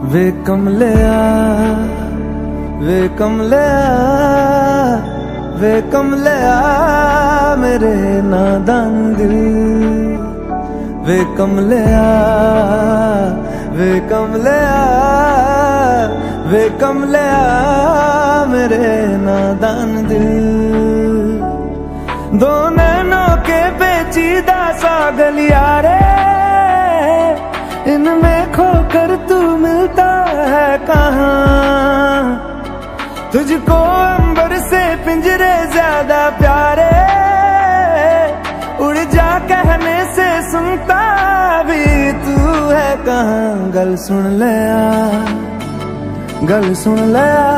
वे कमलिया वे कमलिया वे कमलिया मेरे नादान दिल। वे कमलिया वे कमलिया वे कमलिया मेरे नादान दिल। दो नैनों के पेचीदा सा गलियारे, इनमें खोकर तू मिलता है कहाँ। तुझको अंबर से पिंजरे ज्यादा प्यारे, उड़ जा कहने से सुनता भी तू है कहाँ। गल सुन लिया गल सुन लिया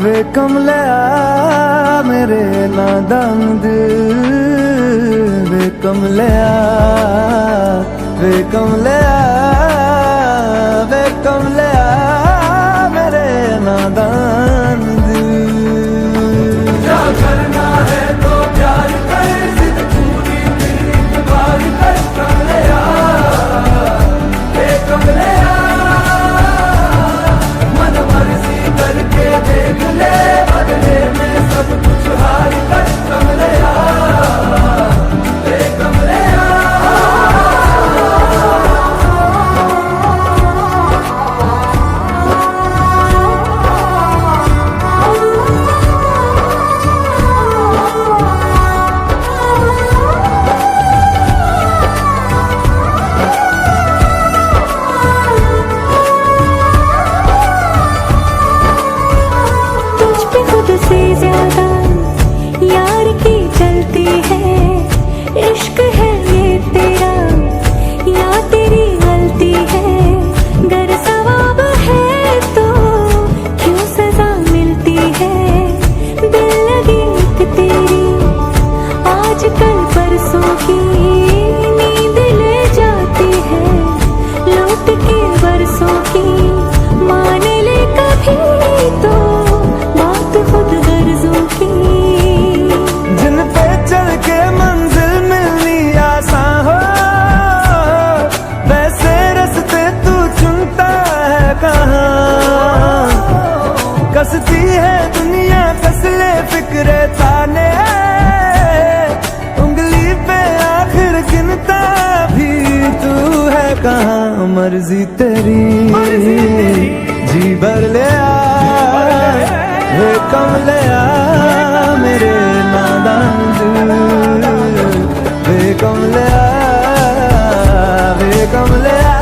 वे कमलिया मेरे नादान दिल। वे कमलिया वे कमलिया वे कमलिया मेरे नादान दिल। क्या करना है तो प्यार कर, जिद पूरी तेरी बार कर कमलिया। वे कमलिया मन मर्जी करके देख ले, बदले में सब कुछ हार कर कमलिया। वे कमलिया से ज्यादा यार की चलती है। इश्क है ये तेरा या तेरी गलती है। गर सवाब है तो क्यों सजा मिलती है। दिल लगी एक तेरी आज कल परसों की, नींद ले जाती है लौट के बरसों की। मान ले कभी तो खुद गर्जों की। जिन पे चल के मंजिल मिलनी आसान हो, वैसे रास्ते तू चुनता है कहाँ। कसती है दुनिया कसले फिक्रे ताने, उंगली पे आखिर गिनता भी तू है कहाँ। मर्जी तेरी जी भर ले वे कमलिया मेरे नादान दिल। वे कमलिया वे कमलिया